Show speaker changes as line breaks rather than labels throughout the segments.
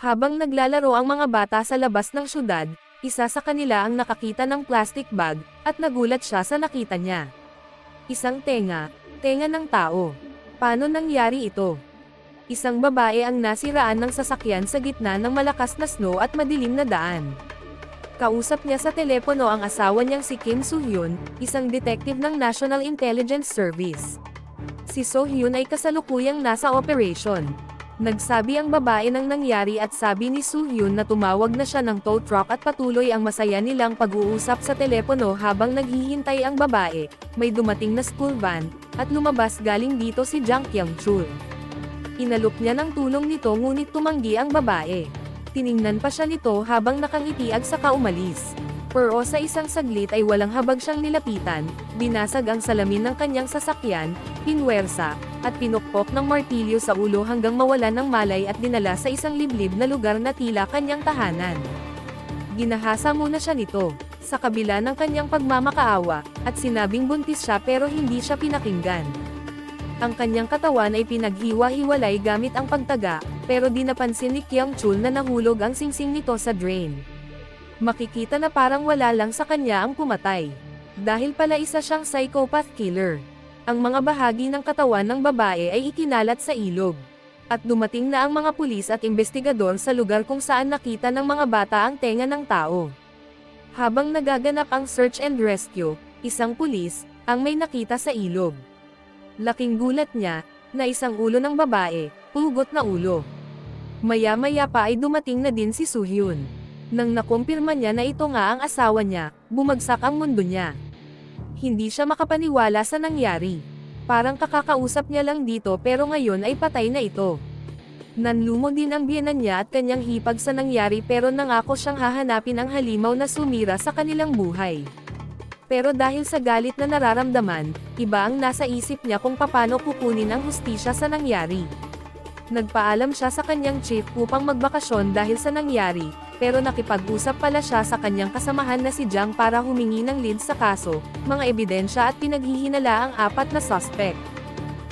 Habang naglalaro ang mga bata sa labas ng syudad, isa sa kanila ang nakakita ng plastic bag, at nagulat siya sa nakita niya. Isang tenga ng tao. Paano nangyari ito? Isang babae ang nasiraan ng sasakyan sa gitna ng malakas na snow at madilim na daan. Kausap niya sa telepono ang asawa niyang si Kim Soo-hyun, isang detective ng National Intelligence Service. Si Soo-hyun ay kasalukuyang nasa operation. Nagsabi ang babae ng nangyari at sabi ni Soo-hyun na tumawag na siya ng tow truck at patuloy ang masaya nilang pag-uusap sa telepono habang naghihintay ang babae. May dumating na school van, at lumabas galing dito si Jang Kyung-chul. Inalok niya ng tulong nito ngunit tumanggi ang babae. Tiningnan pa siya nito habang nakangiti at saka umalis. Pero sa isang saglit ay walang habag siyang nilapitan, binasag ang salamin ng kanyang sasakyan, pinwersa, at pinukpok ng martilyo sa ulo hanggang mawalan ng malay at dinala sa isang liblib na lugar na tila kanyang tahanan. Ginahasa muna siya nito, sa kabila ng kanyang pagmamakaawa, at sinabing buntis siya pero hindi siya pinakinggan. Ang kanyang katawan ay pinaghiwa-hiwalay gamit ang pagtaga, pero di napansin ni Kyung-chul na nahulog ang singsing nito sa drain. Makikita na parang wala lang sa kanya ang pumatay. Dahil pala isa siyang psychopath killer. Ang mga bahagi ng katawan ng babae ay ikinalat sa ilog. At dumating na ang mga pulis at investigador sa lugar kung saan nakita ng mga bata ang tenga ng tao. Habang nagaganap ang search and rescue, isang pulis ang may nakita sa ilog. Laking gulat niya na isang ulo ng babae, pugot na ulo. Maya-maya pa ay dumating na din si Soo-hyun. Nang nakumpirma niya na ito nga ang asawa niya, bumagsak ang mundo niya. Hindi siya makapaniwala sa nangyari. Parang kakakausap niya lang dito pero ngayon ay patay na ito. Nanlumo din ang biyenan niya at kanyang hipag sa nangyari pero nangako siyang hahanapin ang halimaw na sumira sa kanilang buhay. Pero dahil sa galit na nararamdaman, iba ang nasa isip niya kung paano kukunin ang hustisya sa nangyari. Nagpaalam siya sa kanyang chief upang magbakasyon dahil sa nangyari, pero nakipag-usap pala siya sa kanyang kasamahan na si Jang para humingi ng lead sa kaso, mga ebidensya at pinaghihinala ang apat na suspect.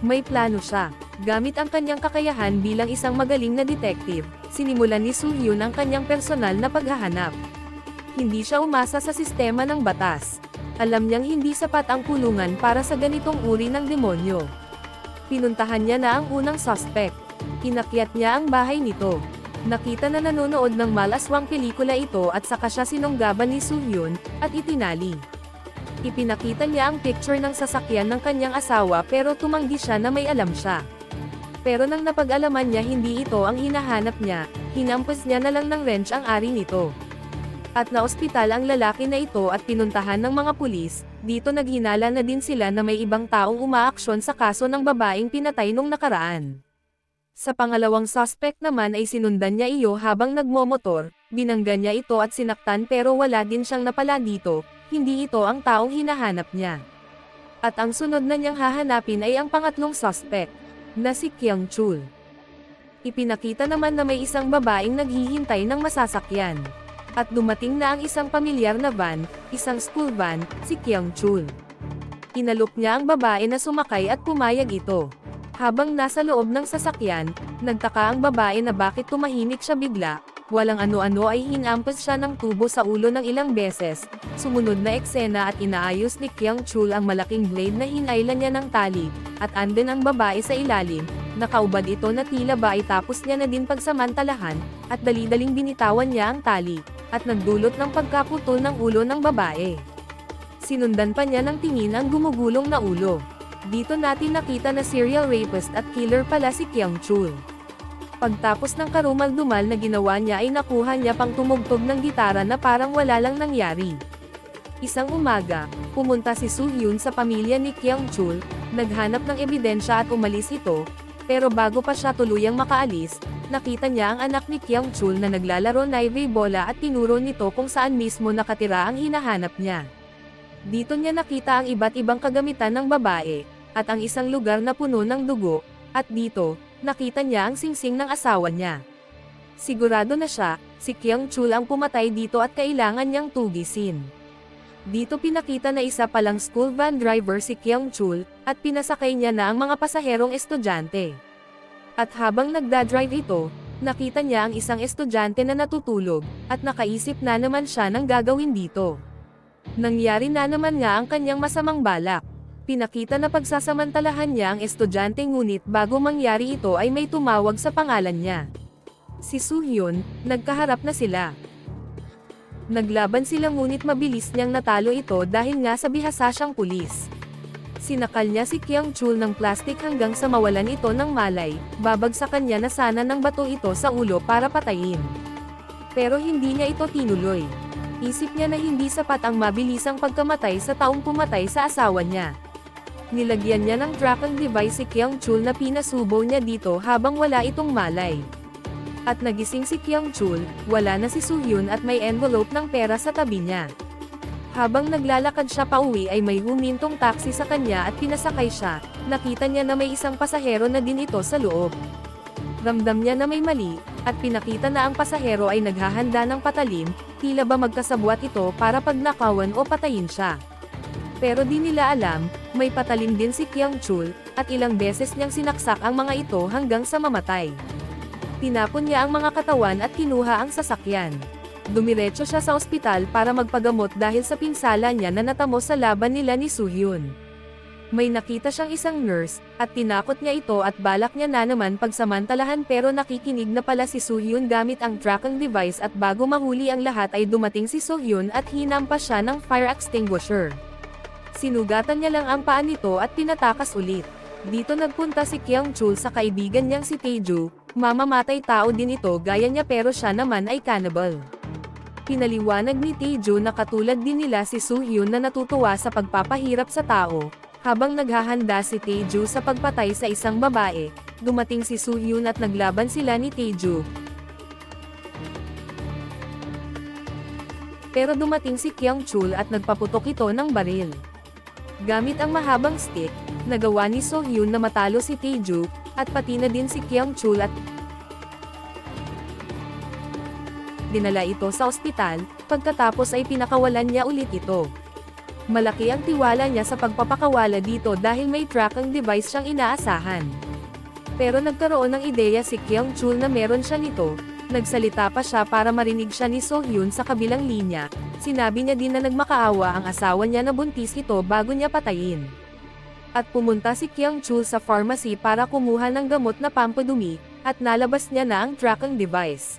May plano siya. Gamit ang kanyang kakayahan bilang isang magaling na detective, sinimulan ni Soo-hyun ang kanyang personal na paghahanap. Hindi siya umasa sa sistema ng batas. Alam niyang hindi sapat ang kulungan para sa ganitong uri ng demonyo. Pinuntahan niya na ang unang suspect. Inakyat niya ang bahay nito. Nakita na nanonood ng malaswang pelikula ito at saka siya sinunggaban ni Soo-hyun, at itinali. Ipinakita niya ang picture ng sasakyan ng kanyang asawa pero tumanggi siya na may alam siya. Pero nang napag-alaman niya hindi ito ang hinahanap niya, hinampos niya na lang ng wrench ang ari nito. At naospital ang lalaki na ito at pinuntahan ng mga pulis, dito naghinala na din sila na may ibang taong umaaksyon sa kaso ng babaeng pinatay nung nakaraan. Sa pangalawang suspect naman ay sinundan niya iyo habang nagmomotor, binangga niya ito at sinaktan pero wala din siyang napala dito, hindi ito ang taong hinahanap niya. At ang sunod na niyang hahanapin ay ang pangatlong suspect, na si Kyung-chul. Ipinakita naman na may isang babaeng naghihintay ng masasakyan. At dumating na ang isang pamilyar na van, isang school van, si Kyung-chul. Inalok niya ang babae na sumakay at pumayag ito. Habang nasa loob ng sasakyan, nagtaka ang babae na bakit tumahimik siya bigla, walang ano-ano ay hinampos siya ng tubo sa ulo ng ilang beses. Sumunod na eksena at inaayos ni Kyung-chul ang malaking blade na hinailan niya ng tali, at andun ang babae sa ilalim, nakaubad ito na tila ba ay tapos niya na din pagsamantalahan, at dali-daling binitawan niya ang tali, at nagdulot ng pagkaputol ng ulo ng babae. Sinundan pa niya ng tingin ang gumugulong na ulo. Dito natin nakita na serial rapist at killer pala si Kyung-chul. Pagtapos ng karumal-dumal na ginawa niya ay nakuha niya pang tumugtog ng gitara na parang wala lang nangyari. Isang umaga, pumunta si Soo-hyun sa pamilya ni Kyung-chul, naghanap ng ebidensya at umalis ito, pero bago pa siya tuluyang makaalis, nakita niya ang anak ni Kyung-chul na naglalaro naive bola at tinuro nito kung saan mismo nakatira ang hinahanap niya. Dito niya nakita ang iba't ibang kagamitan ng babae, at ang isang lugar na puno ng dugo, at dito, nakita niya ang singsing ng asawa niya. Sigurado na siya, si Kyung-chul ang pumatay dito at kailangan niyang tugisin. Dito pinakita na isa palang school van driver si Kyung-chul, at pinasakay niya na ang mga pasaherong estudyante. At habang nagdadrive ito, Nakita niya ang isang estudyante na natutulog, at nakaisip na naman siya ng gagawin dito. Nangyari na naman nga ang kanyang masamang balak. Pinakita na pagsasamantalahan niya ang estudyante ngunit bago mangyari ito ay may tumawag sa pangalan niya. Si Soo-hyun, nagkaharap na sila. Naglaban sila ngunit mabilis niyang natalo ito dahil nga sa bihasa siyang pulis. Sinakal niya si Kyung-chul ng plastik hanggang sa mawalan ito ng malay, babagsakan niya na sana ng bato ito sa ulo para patayin. Pero hindi niya ito tinuloy. Isip niya na hindi sapat ang mabilisang pagkamatay sa taong pumatay sa asawa niya. Nilagyan niya ng tracking device si Kyung-chul na pinasubo niya dito habang wala itong malay. At nagising si Kyung-chul, wala na si Soo-hyun at may envelope ng pera sa tabi niya. Habang naglalakad siya pauwi ay may humintong taxi sa kanya at pinasakay siya, nakita niya na may isang pasahero na din ito sa loob. Ramdam niya na may mali, at pinakita na ang pasahero ay naghahanda ng patalim, tila ba magkasabwat ito para pagnakawan o patayin siya. Pero di nila alam, may patalim din si Kyung-chul, at ilang beses niyang sinaksak ang mga ito hanggang sa mamatay. Tinapon niya ang mga katawan at kinuha ang sasakyan. Dumiretso siya sa ospital para magpagamot dahil sa pinsala niya na natamo sa laban nila ni Soo-hyun. May nakita siyang isang nurse, at tinakot niya ito at balak niya na naman pagsamantalahan pero nakikinig na pala si Soo-hyun gamit ang tracking device at bago mahuli ang lahat ay dumating si Soo-hyun at hinampas siya ng fire extinguisher. Sinugatan niya lang ang paa nito at tinatakas ulit. Dito nagpunta si Kyung-chul sa kaibigan niyang si Taeju, mamamatay tao din ito gaya niya pero siya naman ay cannibal. Pinaliwanag ni Taeju na katulad din nila si Soo-hyun na natutuwa sa pagpapahirap sa tao. Habang naghahanda si Taeju sa pagpatay sa isang babae, dumating si Soo-hyun at naglaban sila ni Taeju. Pero dumating si Kyung-chul at nagpaputok ito ng baril. Gamit ang mahabang stick, nagawa ni Soo-hyun na matalo si Taeju, at pati na din si Kyung-chul at dinala ito sa ospital, pagkatapos ay pinakawalan niya ulit ito. Malaki ang tiwala niya sa pagpapakawala dito dahil may tracking device siyang inaasahan. Pero nagkaroon ng ideya si Kyung-chul na meron siya nito, nagsalita pa siya para marinig siya ni Soo-hyun sa kabilang linya, sinabi niya din na nagmakaawa ang asawa niya na buntis ito bago niya patayin. At pumunta si Kyung-chul sa pharmacy para kumuha ng gamot na pampadumi, at nalabas niya na ang tracking device.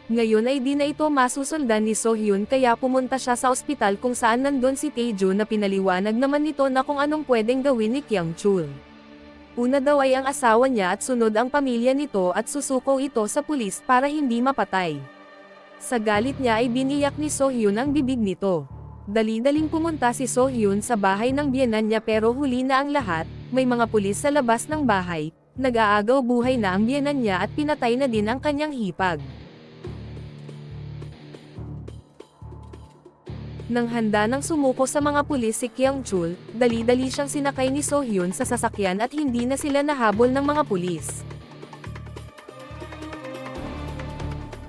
Ngayon ay di na ito masusundan ni Soo-hyun kaya pumunta siya sa ospital kung saan nandun si Taeju na pinaliwanag naman nito na kung anong pwedeng gawin ni Kyung-chul. Una daw ay ang asawa niya at sunod ang pamilya nito at susuko ito sa pulis para hindi mapatay. Sa galit niya ay biniyak ni Soo-hyun ang bibig nito. Dali-daling pumunta si Soo-hyun sa bahay ng biyenan niya pero huli na ang lahat, may mga pulis sa labas ng bahay, nag-aagaw buhay na ang biyenan niya at pinatay na din ang kanyang hipag. Nang handa nang sumuko sa mga pulis si Kyung-chul, dali-dali siyang sinakay ni Soo-hyun sa sasakyan at hindi na sila nahabol ng mga pulis.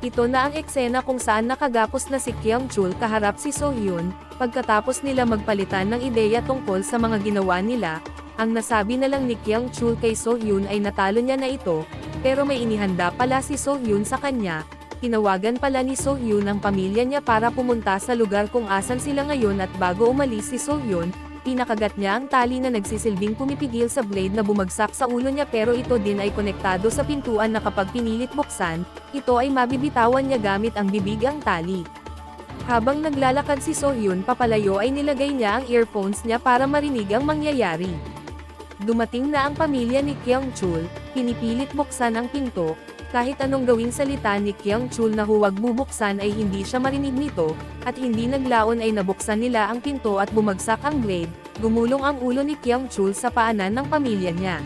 Ito na ang eksena kung saan nakagapos na si Kyung-chul kaharap si Soo-hyun, pagkatapos nila magpalitan ng ideya tungkol sa mga ginawa nila, ang nasabi na lang ni Kyung-chul kay Soo-hyun ay natalo niya na ito, pero may inihanda pala si Soo-hyun sa kanya. Tinawagan pala ni Soo-hyun ang pamilya niya para pumunta sa lugar kung asan sila ngayon at bago umalis si Soo-hyun, pinakagat niya ang tali na nagsisilbing pumipigil sa blade na bumagsak sa ulo niya pero ito din ay konektado sa pintuan na kapag pinilit buksan, ito ay mabibitawan niya gamit ang bibig ang tali. Habang naglalakad si Soo-hyun papalayo ay nilagay niya ang earphones niya para marinig ang mangyayari. Dumating na ang pamilya ni Kyung-chul, pinipilit buksan ang pinto. Kahit anong gawing salita ni Kyung-chul na huwag bubuksan ay hindi siya marinig nito, at hindi naglaon ay nabuksan nila ang pinto at bumagsak ang blade, gumulong ang ulo ni Kyung-chul sa paanan ng pamilya niya.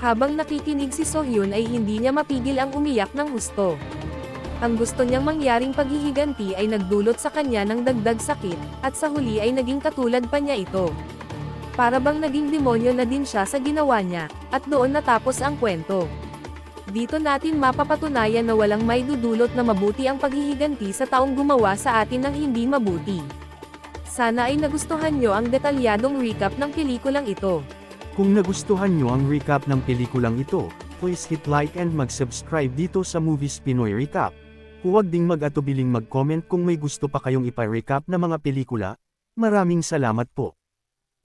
Habang nakikinig si Soo-hyun ay hindi niya mapigil ang umiyak ng husto. Ang gusto niyang mangyaring paghihiganti ay nagdulot sa kanya ng dagdag sakit, at sa huli ay naging katulad pa niya ito. Para bang naging demonyo na din siya sa ginawa niya, at doon natapos ang kwento. Dito natin mapapatunayan na walang may dudulot na mabuti ang paghihiganti sa taong gumawa sa atin ng hindi mabuti. Sana ay nagustuhan nyo ang detalyadong recap ng pelikulang ito.
Kung nagustuhan nyo ang recap ng pelikulang ito, Please hit like and mag-subscribe dito sa Movies Pinoy Recap. Huwag ding mag-atubiling mag-comment kung may gusto pa kayong ipa-recap na mga pelikula. Maraming salamat po.